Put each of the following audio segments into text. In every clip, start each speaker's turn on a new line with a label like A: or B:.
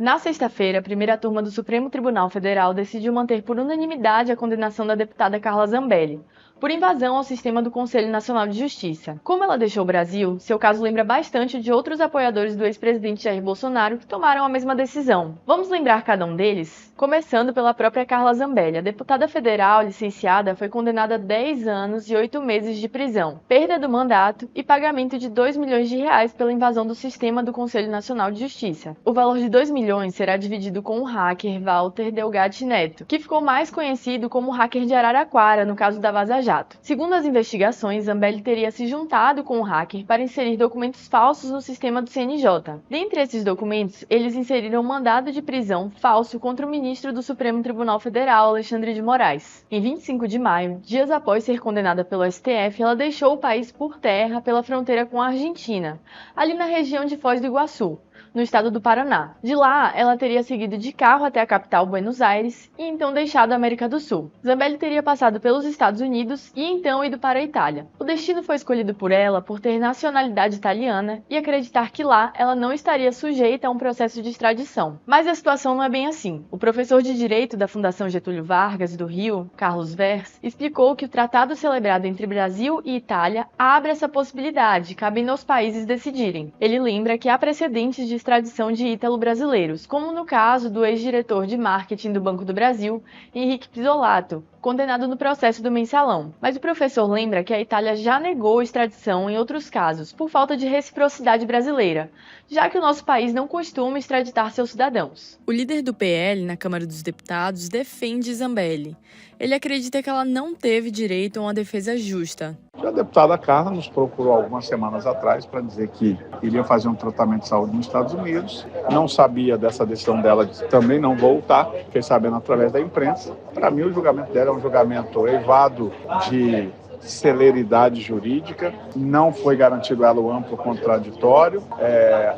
A: Na sexta-feira, a primeira turma do Supremo Tribunal Federal decidiu manter por unanimidade a condenação da deputada Carla Zambelli, por invasão ao sistema do Conselho Nacional de Justiça. Como ela deixou o Brasil, seu caso lembra bastante de outros apoiadores do ex-presidente Jair Bolsonaro que tomaram a mesma decisão. Vamos lembrar cada um deles? Começando pela própria Carla Zambelli. A deputada federal licenciada foi condenada a 10 anos e 8 meses de prisão, perda do mandato e pagamento de R$ 2 milhões pela invasão do sistema do Conselho Nacional de Justiça. O valor de R$ 2 milhões será dividido com o hacker Walter Delgatti Neto, que ficou mais conhecido como hacker de Araraquara no caso da Vaza Jato. Segundo as investigações, Zambelli teria se juntado com o hacker para inserir documentos falsos no sistema do CNJ. Dentre esses documentos, eles inseriram um mandado de prisão falso contra o ministro do Supremo Tribunal Federal, Alexandre de Moraes. Em 25 de maio, dias após ser condenada pelo STF, ela deixou o país por terra pela fronteira com a Argentina, ali na região de Foz do Iguaçu, no estado do Paraná. De lá, ela teria seguido de carro até a capital Buenos Aires e então deixado a América do Sul. Zambelli teria passado pelos Estados Unidos e então ido para a Itália. O destino foi escolhido por ela por ter nacionalidade italiana e acreditar que lá ela não estaria sujeita a um processo de extradição. Mas a situação não é bem assim. O professor de Direito da Fundação Getúlio Vargas, do Rio, Carlos Vers, explicou que o tratado celebrado entre Brasil e Itália abre essa possibilidade, cabendo aos países decidirem. Ele lembra que há precedentes de extradição de ítalo-brasileiros, como no caso do ex-diretor de marketing do Banco do Brasil, Henrique Pisolato, condenado no processo do Mensalão. Mas o professor lembra que a Itália já negou extradição em outros casos, por falta de reciprocidade brasileira, já que o nosso país não costuma extraditar seus cidadãos. O líder do PL na Câmara dos Deputados defende Zambelli. Ele acredita que ela não teve direito a uma defesa justa.
B: A deputada Carla nos procurou algumas semanas atrás para dizer que iria fazer um tratamento de saúde nos Estados Unidos. Não sabia dessa decisão dela de também não voltar, fiquei sabendo através da imprensa. Para mim, o julgamento dela é um julgamento eivado de celeridade jurídica. Não foi garantido a ela o amplo contraditório,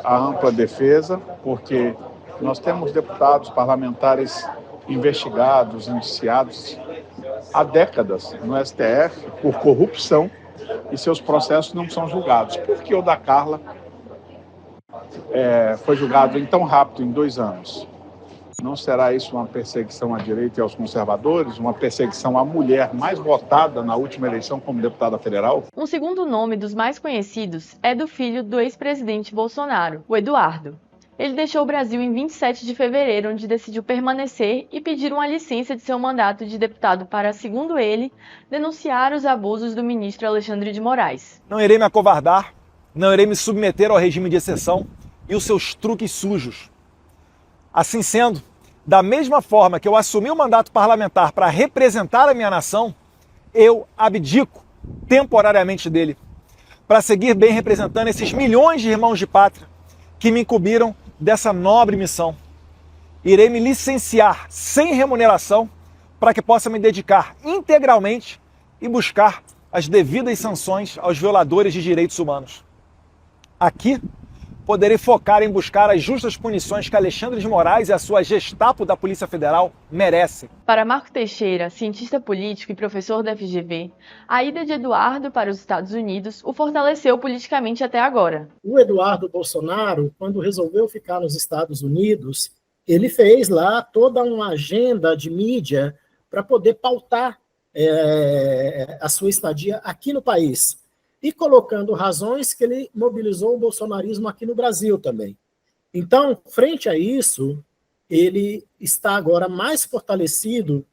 B: a ampla defesa, porque nós temos deputados parlamentares investigados, indiciados há décadas no STF por corrupção e seus processos não são julgados. Por que o da Carla foi julgado em tão rápido, em 2 anos? Não será isso uma perseguição à direita e aos conservadores? Uma perseguição à mulher mais votada na última eleição como deputada federal?
A: Um segundo nome dos mais conhecidos é do filho do ex-presidente Bolsonaro, o Eduardo. Ele deixou o Brasil em 27 de fevereiro, onde decidiu permanecer e pedir uma licença de seu mandato de deputado para, segundo ele, denunciar os abusos do ministro Alexandre de Moraes.
C: Não irei me acovardar, não irei me submeter ao regime de exceção e os seus truques sujos. Assim sendo, da mesma forma que eu assumi o mandato parlamentar para representar a minha nação, eu abdico temporariamente dele, para seguir bem representando esses milhões de irmãos de pátria que me incumbiram dessa nobre missão. Irei me licenciar sem remuneração para que possa me dedicar integralmente e buscar as devidas sanções aos violadores de direitos humanos. Aqui, poderei focar em buscar as justas punições que Alexandre de Moraes e a sua Gestapo da Polícia Federal merecem.
A: Para Marco Teixeira, cientista político e professor da FGV, a ida de Eduardo para os Estados Unidos o fortaleceu politicamente até agora.
D: O Eduardo Bolsonaro, quando resolveu ficar nos Estados Unidos, ele fez lá toda uma agenda de mídia para poder pautar a sua estadia aqui no país. E colocando razões que ele mobilizou o bolsonarismo aqui no Brasil também. Então, frente a isso, ele está agora mais fortalecido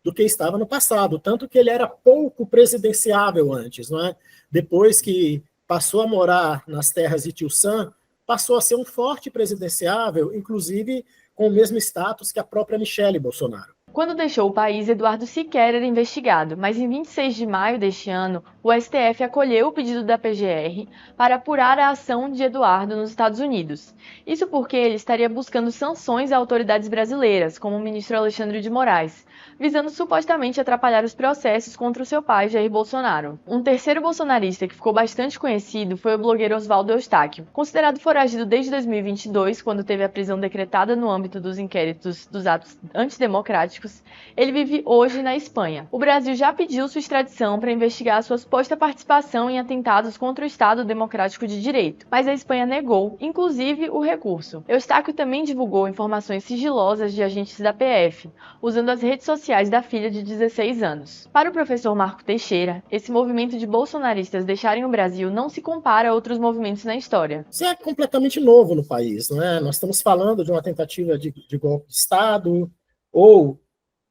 D: do que estava no passado, tanto que ele era pouco presidenciável antes, não é? Depois que passou a morar nas terras de Tio Sam, passou a ser um forte presidenciável, inclusive com o mesmo status que a própria Michele Bolsonaro.
A: Quando deixou o país, Eduardo sequer era investigado, mas em 26 de maio deste ano, o STF acolheu o pedido da PGR para apurar a ação de Eduardo nos Estados Unidos. Isso porque ele estaria buscando sanções a autoridades brasileiras, como o ministro Alexandre de Moraes, visando supostamente atrapalhar os processos contra o seu pai, Jair Bolsonaro. Um terceiro bolsonarista que ficou bastante conhecido foi o blogueiro Oswaldo Eustáquio. Considerado foragido desde 2022, quando teve a prisão decretada no âmbito dos inquéritos dos atos antidemocráticos, políticos, ele vive hoje na Espanha. O Brasil já pediu sua extradição para investigar sua suposta participação em atentados contra o Estado Democrático de Direito, mas a Espanha negou, inclusive, o recurso. Eustáquio também divulgou informações sigilosas de agentes da PF, usando as redes sociais da filha de 16 anos. Para o professor Marco Teixeira, esse movimento de bolsonaristas deixarem o Brasil não se compara a outros movimentos na história.
D: Isso é completamente novo no país, não é? Nós estamos falando de uma tentativa de golpe de Estado, ou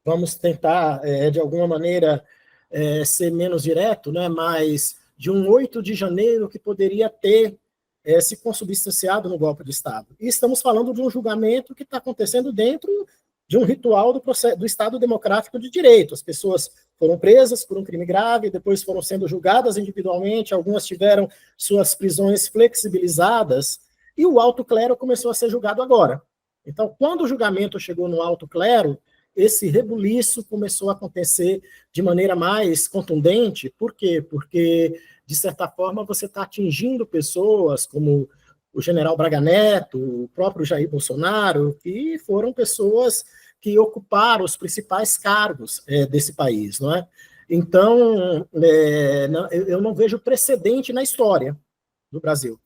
D: vamos tentar, de alguma maneira, ser menos direto, né? Mas de um 8 de janeiro que poderia ter se consubstanciado no golpe de Estado. E estamos falando de um julgamento que está acontecendo dentro de um ritual do Estado Democrático de Direito. As pessoas foram presas por um crime grave, depois foram sendo julgadas individualmente, algumas tiveram suas prisões flexibilizadas, e o alto clero começou a ser julgado agora. Então, quando o julgamento chegou no alto clero, esse rebuliço começou a acontecer de maneira mais contundente. Por quê? Porque, de certa forma, você está atingindo pessoas como o general Braga Neto, o próprio Jair Bolsonaro, que foram pessoas que ocuparam os principais cargos desse país, não é? Então, eu não vejo precedente na história do Brasil.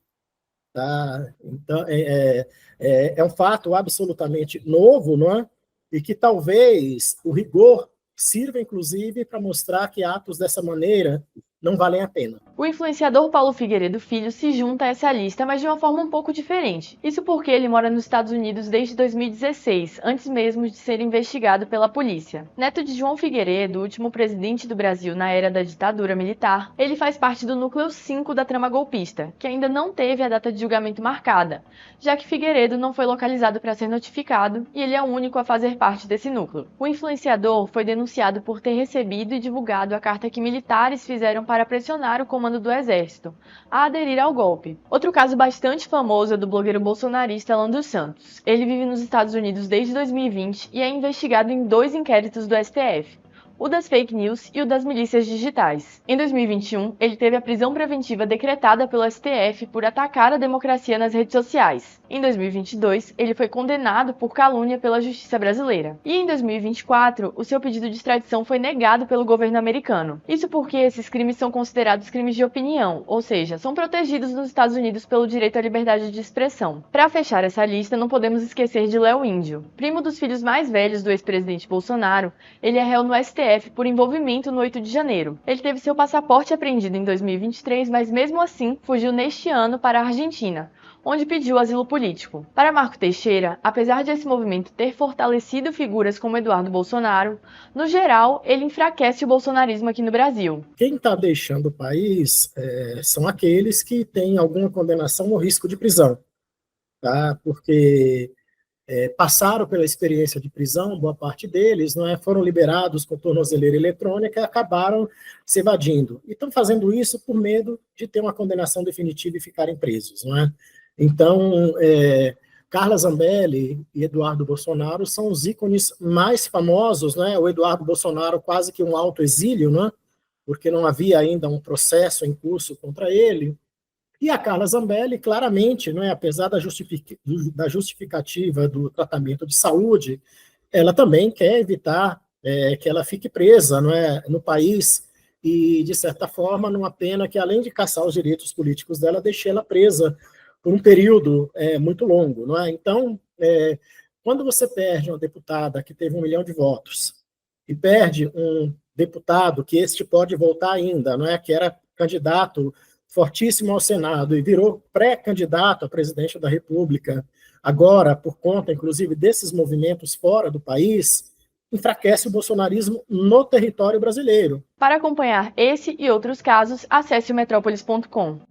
D: Tá? Então, é um fato absolutamente novo, não é? E que talvez o rigor sirva, inclusive, para mostrar que atos dessa maneira não valem a pena.
A: O influenciador Paulo Figueiredo Filho se junta a essa lista, mas de uma forma um pouco diferente. Isso porque ele mora nos Estados Unidos desde 2016, antes mesmo de ser investigado pela polícia. Neto de João Figueiredo, último presidente do Brasil na era da ditadura militar, ele faz parte do núcleo 5 da trama golpista, que ainda não teve a data de julgamento marcada, já que Figueiredo não foi localizado para ser notificado e ele é o único a fazer parte desse núcleo. O influenciador foi denunciado por ter recebido e divulgado a carta que militares fizeram para pressionar o comando do Exército a aderir ao golpe. Outro caso bastante famoso é do blogueiro bolsonarista Alan dos Santos. Ele vive nos Estados Unidos desde 2020 e é investigado em 2 inquéritos do STF. O das fake news e o das milícias digitais. Em 2021, ele teve a prisão preventiva decretada pelo STF por atacar a democracia nas redes sociais. Em 2022, ele foi condenado por calúnia pela justiça brasileira. E em 2024, o seu pedido de extradição foi negado pelo governo americano. Isso porque esses crimes são considerados crimes de opinião, ou seja, são protegidos nos Estados Unidos pelo direito à liberdade de expressão. Para fechar essa lista, não podemos esquecer de Léo Índio. Primo dos filhos mais velhos do ex-presidente Bolsonaro, ele é réu no STF por envolvimento no 8 de janeiro. Ele teve seu passaporte apreendido em 2023, mas mesmo assim fugiu neste ano para a Argentina, onde pediu asilo político. Para Marco Teixeira, apesar de esse movimento ter fortalecido figuras como Eduardo Bolsonaro, no geral, ele enfraquece o bolsonarismo aqui no Brasil.
D: Quem está deixando o país são aqueles que têm alguma condenação ou risco de prisão, tá? Porque passaram pela experiência de prisão, boa parte deles, não é, foram liberados com tornozeleira eletrônica e acabaram se evadindo. E estão fazendo isso por medo de ter uma condenação definitiva e ficarem presos, não é? Então, Carla Zambelli e Eduardo Bolsonaro são os ícones mais famosos, né? O Eduardo Bolsonaro quase que um autoexílio, né? Porque não havia ainda um processo em curso contra ele. E a Carla Zambelli, claramente, não é, apesar da justificativa do tratamento de saúde, ela também quer evitar que ela fique presa, não é, no país e, de certa forma, numa pena que, além de caçar os direitos políticos dela, deixe ela presa por um período muito longo. Não é? Então, quando você perde uma deputada que teve 1 milhão de votos e perde um deputado que este pode voltar ainda, não é, que era candidato fortíssimo ao Senado e virou pré-candidato a presidente da República, agora, por conta, inclusive, desses movimentos fora do país, enfraquece o bolsonarismo no território brasileiro.
A: Para acompanhar esse e outros casos, acesse o metrópolis.com.